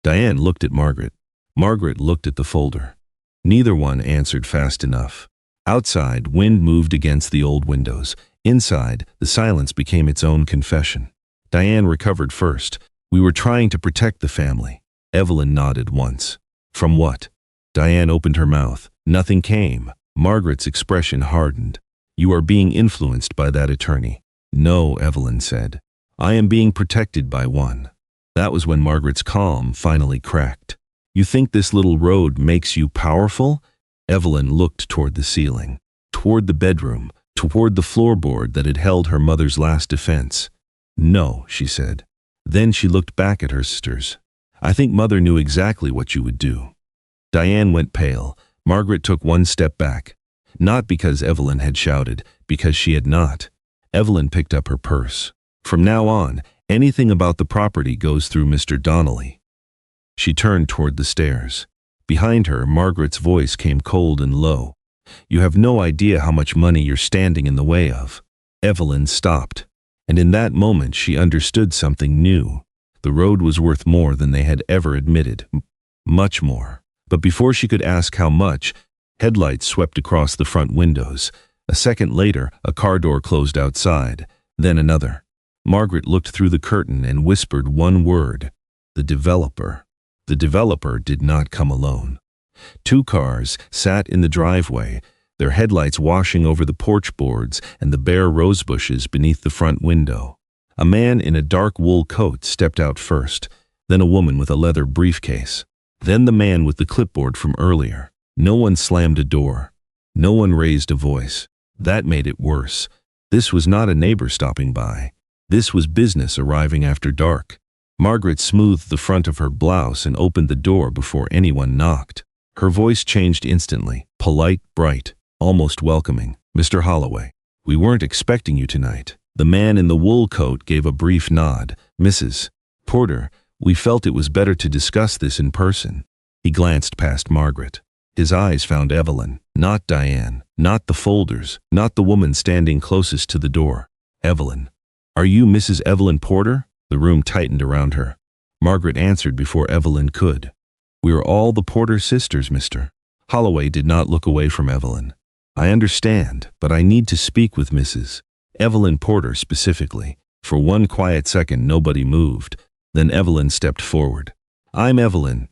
Diane looked at Margaret. Margaret looked at the folder. Neither one answered fast enough. Outside, wind moved against the old windows. Inside, the silence became its own confession. Diane recovered first. We were trying to protect the family. Evelyn nodded once. From what? Diane opened her mouth. Nothing came. Margaret's expression hardened. You are being influenced by that attorney. No, Evelyn said. I am being protected by one. That was when Margaret's calm finally cracked. You think this little road makes you powerful? Evelyn looked toward the ceiling, toward the bedroom, toward the floorboard that had held her mother's last defense. No, she said. Then she looked back at her sisters. I think Mother knew exactly what you would do. Diane went pale. Margaret took one step back. Not because Evelyn had shouted, because she had not. Evelyn picked up her purse. From now on, anything about the property goes through Mr. Donnelly. She turned toward the stairs. Behind her, Margaret's voice came cold and low. You have no idea how much money you're standing in the way of. Evelyn stopped. And in that moment, she understood something new. The road was worth more than they had ever admitted. Much more. But before she could ask how much, headlights swept across the front windows. A second later, a car door closed outside. Then another. Margaret looked through the curtain and whispered one word. The developer. The developer did not come alone. 2 cars sat in the driveway, their headlights washing over the porch boards and the bare rose bushes beneath the front window. A man in a dark wool coat stepped out first, then a woman with a leather briefcase, then the man with the clipboard from earlier. No one slammed a door. No one raised a voice. That made it worse. This was not a neighbor stopping by. This was business arriving after dark. Margaret smoothed the front of her blouse and opened the door before anyone knocked. Her voice changed instantly, polite, bright, almost welcoming. Mr. Holloway, we weren't expecting you tonight. The man in the wool coat gave a brief nod. Mrs. Porter, we felt it was better to discuss this in person. He glanced past Margaret. His eyes found Evelyn, not Diane, not the folders, not the woman standing closest to the door. Evelyn. Are you Mrs. Evelyn Porter? The room tightened around her. Margaret answered before Evelyn could. We are all the Porter sisters, Mr. Holloway did not look away from Evelyn. I understand, but I need to speak with Mrs. Evelyn Porter specifically. For one quiet second, nobody moved. Then Evelyn stepped forward. I'm Evelyn.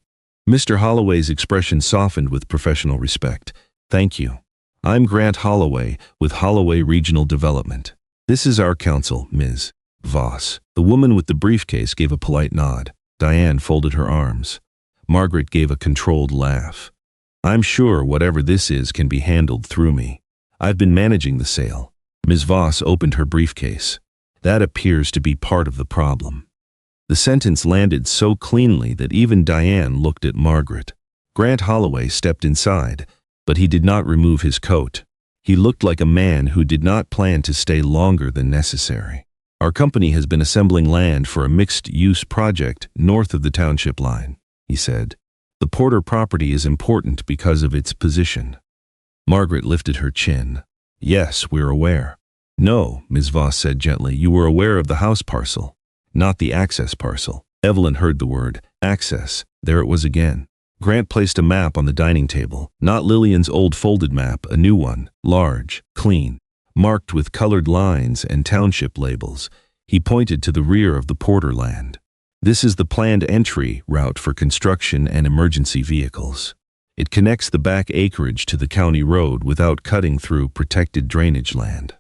Mr. Holloway's expression softened with professional respect. Thank you. I'm Grant Holloway with Holloway Regional Development. This is our counsel, Ms. Voss. The woman with the briefcase gave a polite nod. Diane folded her arms. Margaret gave a controlled laugh. I'm sure whatever this is can be handled through me. I've been managing the sale. Ms. Voss opened her briefcase. That appears to be part of the problem. The sentence landed so cleanly that even Diane looked at Margaret. Grant Holloway stepped inside, but he did not remove his coat. He looked like a man who did not plan to stay longer than necessary. Our company has been assembling land for a mixed-use project north of the township line, he said. The Porter property is important because of its position. Margaret lifted her chin. Yes, we're aware. No, Ms. Voss said gently, you were aware of the house parcel, not the access parcel. Evelyn heard the word, access. There it was again. Grant placed a map on the dining table, not Lillian's old folded map, a new one, large, clean, marked with colored lines and township labels. He pointed to the rear of the Porter land. This is the planned entry route for construction and emergency vehicles. It connects the back acreage to the county road without cutting through protected drainage land.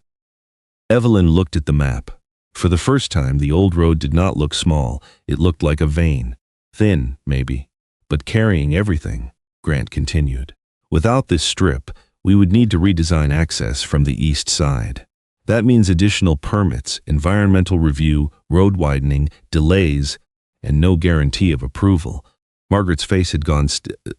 Evelyn looked at the map. For the first time, the old road did not look small. It looked like a vein. Thin, maybe, but carrying everything, Grant continued. Without this strip, we would need to redesign access from the east side. That means additional permits, environmental review, road widening, delays, and no guarantee of approval. Margaret's face had gone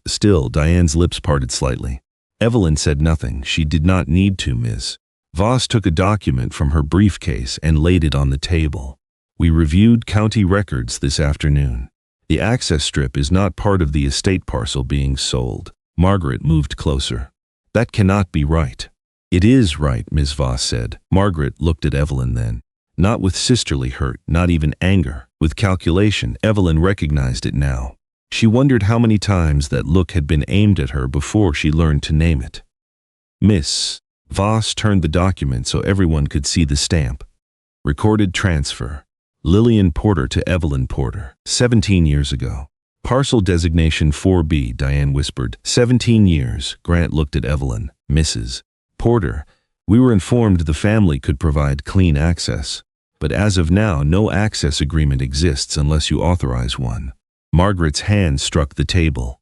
still. Diane's lips parted slightly. Evelyn said nothing. She did not need to, Ms. Voss took a document from her briefcase and laid it on the table. We reviewed county records this afternoon. The access strip is not part of the estate parcel being sold. Margaret moved closer. That cannot be right. It is right, Ms. Voss said. Margaret looked at Evelyn then. Not with sisterly hurt, not even anger. With calculation, Evelyn recognized it now. She wondered how many times that look had been aimed at her before she learned to name it. Miss Voss turned the document so everyone could see the stamp. Recorded transfer. Lillian Porter to Evelyn Porter. 17 years ago. Parcel designation 4B, Diane whispered. 17 years. Grant looked at Evelyn. Mrs. Porter, we were informed the family could provide clean access. But as of now, no access agreement exists unless you authorize one. Margaret's hand struck the table.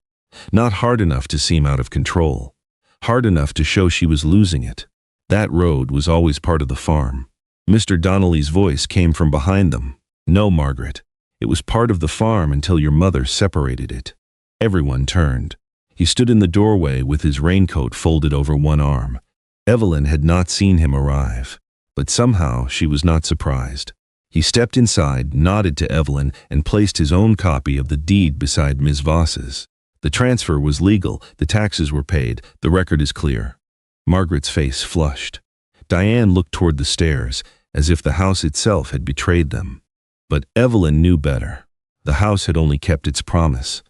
Not hard enough to seem out of control. Hard enough to show she was losing it. That road was always part of the farm. Mr. Donnelly's voice came from behind them. No, Margaret. It was part of the farm until your mother separated it. Everyone turned. He stood in the doorway with his raincoat folded over one arm. Evelyn had not seen him arrive, but somehow she was not surprised. He stepped inside, nodded to Evelyn, and placed his own copy of the deed beside Ms. Voss's. The transfer was legal, the taxes were paid, the record is clear. Margaret's face flushed. Diane looked toward the stairs, as if the house itself had betrayed them. But Evelyn knew better. The house had only kept its promise.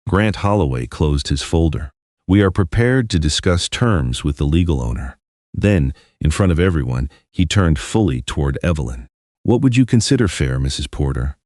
Grant Holloway closed his folder. We are prepared to discuss terms with the legal owner. Then, in front of everyone, he turned fully toward Evelyn. What would you consider fair, Mrs. Porter?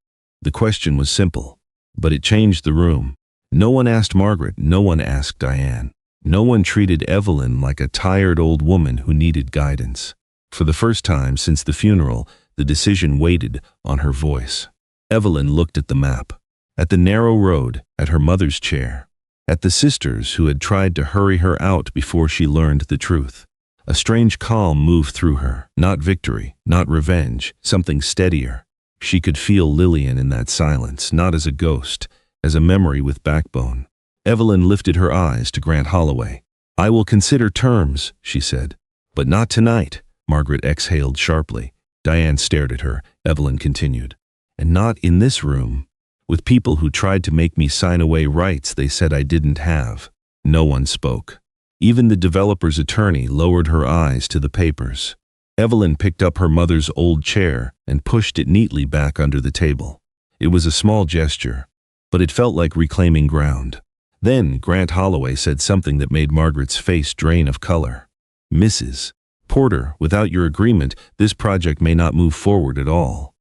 The question was simple, but it changed the room. No one asked Margaret, no one asked Diane. No one treated Evelyn like a tired old woman who needed guidance. For the first time since the funeral, the decision waited on her voice. Evelyn looked at the map, at the narrow road, at her mother's chair, at the sisters who had tried to hurry her out before she learned the truth. A strange calm moved through her, not victory, not revenge, something steadier. She could feel Lillian in that silence, not as a ghost, as a memory with backbone. Evelyn lifted her eyes to Grant Holloway. I will consider terms, she said. But not tonight, Margaret exhaled sharply. Diane stared at her. Evelyn continued. And not in this room. With people who tried to make me sign away rights they said I didn't have. No one spoke. Even the developer's attorney lowered her eyes to the papers. Evelyn picked up her mother's old chair and pushed it neatly back under the table. It was a small gesture, but it felt like reclaiming ground. Then Grant Holloway said something that made Margaret's face drain of color. Mrs. Porter, without your agreement, this project may not move forward at all.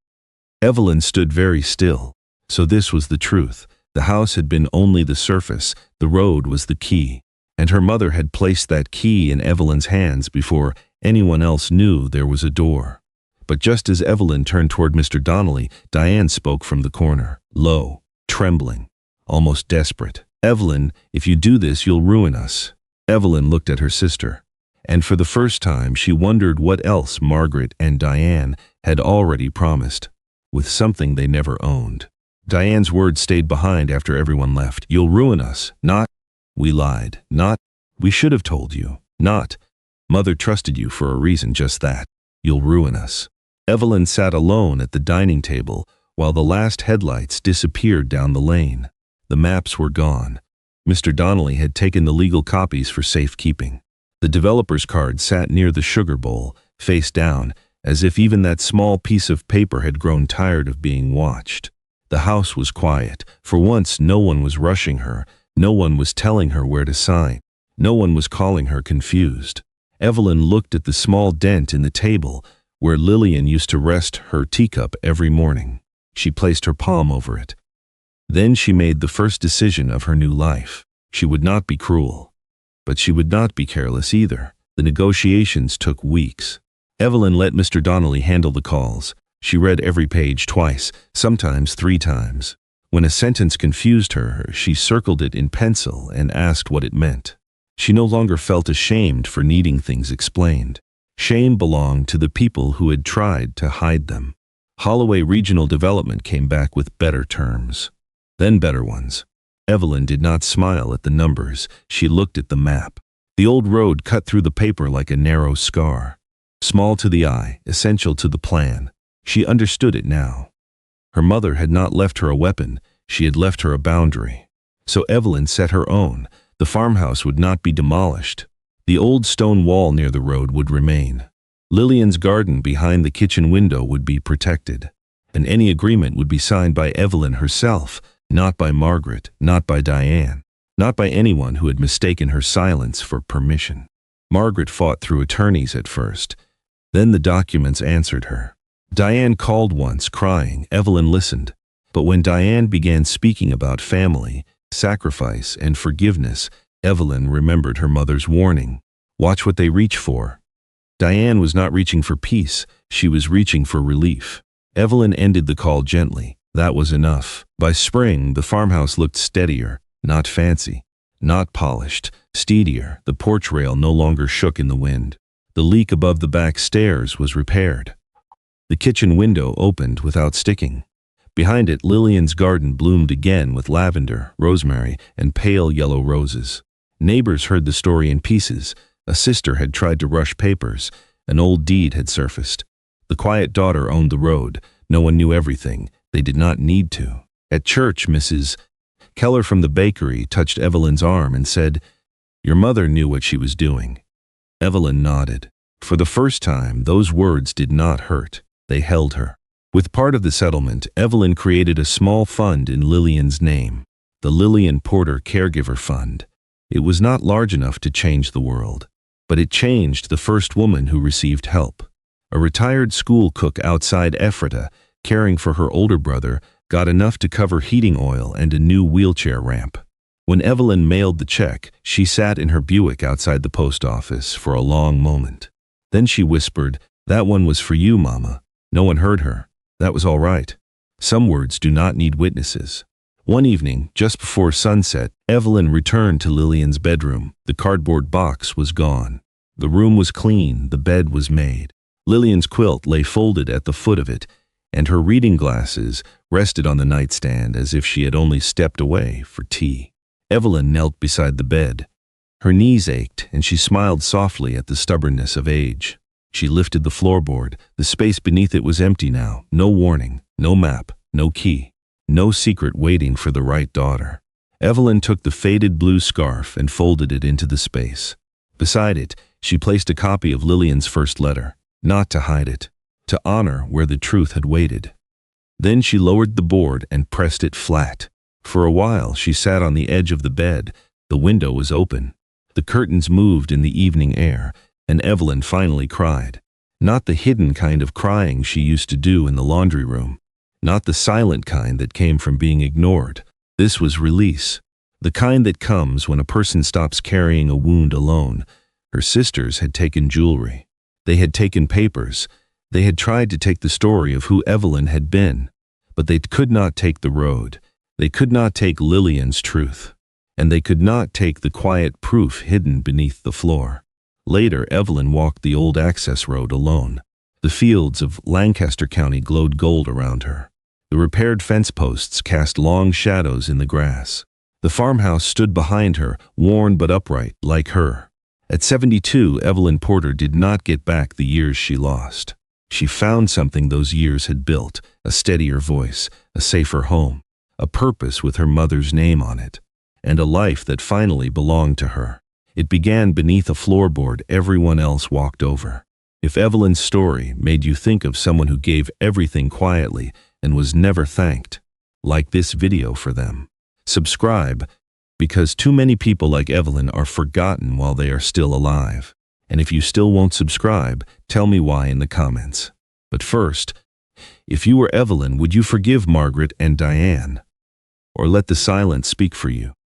Evelyn stood very still. So this was the truth. The house had been only the surface, the road was the key. And her mother had placed that key in Evelyn's hands before anyone else knew there was a door. But just as Evelyn turned toward Mr. Donnelly, Diane spoke from the corner, low, trembling, almost desperate. Evelyn, if you do this, you'll ruin us. Evelyn looked at her sister, and for the first time she wondered what else Margaret and Diane had already promised, with something they never owned. Diane's words stayed behind after everyone left. You'll ruin us, not, we lied, not, we should have told you, not, Mother trusted you for a reason, just that. You'll ruin us. Evelyn sat alone at the dining table while the last headlights disappeared down the lane. The maps were gone. Mr. Donnelly had taken the legal copies for safekeeping. The developer's card sat near the sugar bowl, face down, as if even that small piece of paper had grown tired of being watched. The house was quiet. For once, no one was rushing her. No one was telling her where to sign. No one was calling her confused. Evelyn looked at the small dent in the table where Lillian used to rest her teacup every morning. She placed her palm over it. Then she made the first decision of her new life. She would not be cruel. But she would not be careless either. The negotiations took weeks. Evelyn let Mr. Donnelly handle the calls. She read every page twice, sometimes 3 times. When a sentence confused her, she circled it in pencil and asked what it meant. She no longer felt ashamed for needing things explained. Shame belonged to the people who had tried to hide them. Holloway Regional Development came back with better terms. Then better ones. Evelyn did not smile at the numbers. She looked at the map. The old road cut through the paper like a narrow scar. Small to the eye, essential to the plan. She understood it now. Her mother had not left her a weapon. She had left her a boundary. So Evelyn set her own. The farmhouse would not be demolished. The old stone wall near the road would remain. Lillian's garden behind the kitchen window would be protected. And any agreement would be signed by Evelyn herself, not by Margaret, not by Diane, not by anyone who had mistaken her silence for permission. Margaret fought through attorneys at first. Then the documents answered her. Diane called once, crying. Evelyn listened. But when Diane began speaking about family, sacrifice, and forgiveness, Evelyn remembered her mother's warning. Watch what they reach for. Diane was not reaching for peace. She was reaching for relief. Evelyn ended the call gently. That was enough. By spring, the farmhouse looked steadier, not fancy, not polished, steadier. The porch rail no longer shook in the wind. The leak above the back stairs was repaired. The kitchen window opened without sticking. Behind it, Lillian's garden bloomed again with lavender, rosemary, and pale yellow roses. Neighbors heard the story in pieces. A sister had tried to rush papers. An old deed had surfaced. The quiet daughter owned the road. No one knew everything. They did not need to. At church, Mrs. Keller from the bakery touched Evelyn's arm and said, "Your mother knew what she was doing." Evelyn nodded. For the first time, those words did not hurt. They held her. With part of the settlement, Evelyn created a small fund in Lillian's name, the Evelyn Porter Caregiver Fund. It was not large enough to change the world, but it changed the first woman who received help. A retired school cook outside Ephrata, caring for her older brother, got enough to cover heating oil and a new wheelchair ramp. When Evelyn mailed the check, she sat in her Buick outside the post office for a long moment. Then she whispered, "That one was for you, Mama." No one heard her. That was all right. Some words do not need witnesses. One evening, just before sunset, Evelyn returned to Lillian's bedroom. The cardboard box was gone. The room was clean, the bed was made. Lillian's quilt lay folded at the foot of it, and her reading glasses rested on the nightstand as if she had only stepped away for tea. Evelyn knelt beside the bed. Her knees ached, and she smiled softly at the stubbornness of age. She lifted the floorboard. The space beneath it was empty now. No warning, no map, no key, no secret waiting for the right daughter. Evelyn took the faded blue scarf and folded it into the space. Beside it, she placed a copy of Lillian's first letter, not to hide it, to honor where the truth had waited. Then she lowered the board and pressed it flat. For a while, she sat on the edge of the bed. The window was open. The curtains moved in the evening air, and Evelyn finally cried. Not the hidden kind of crying she used to do in the laundry room. Not the silent kind that came from being ignored. This was release. The kind that comes when a person stops carrying a wound alone. Her sisters had taken jewelry. They had taken papers. They had tried to take the story of who Evelyn had been. But they could not take the road. They could not take Lillian's truth. And they could not take the quiet proof hidden beneath the floor. Later, Evelyn walked the old access road alone. The fields of Lancaster County glowed gold around her. The repaired fence posts cast long shadows in the grass. The farmhouse stood behind her, worn but upright, like her. At 72, Evelyn Porter did not get back the years she lost. She found something those years had built, a steadier voice, a safer home, a purpose with her mother's name on it, and a life that finally belonged to her. It began beneath a floorboard everyone else walked over. If Evelyn's story made you think of someone who gave everything quietly and was never thanked, like this video for them. Subscribe, because too many people like Evelyn are forgotten while they are still alive. And if you still won't subscribe, tell me why in the comments. But first, if you were Evelyn, would you forgive Margaret and Diane? Or let the silence speak for you?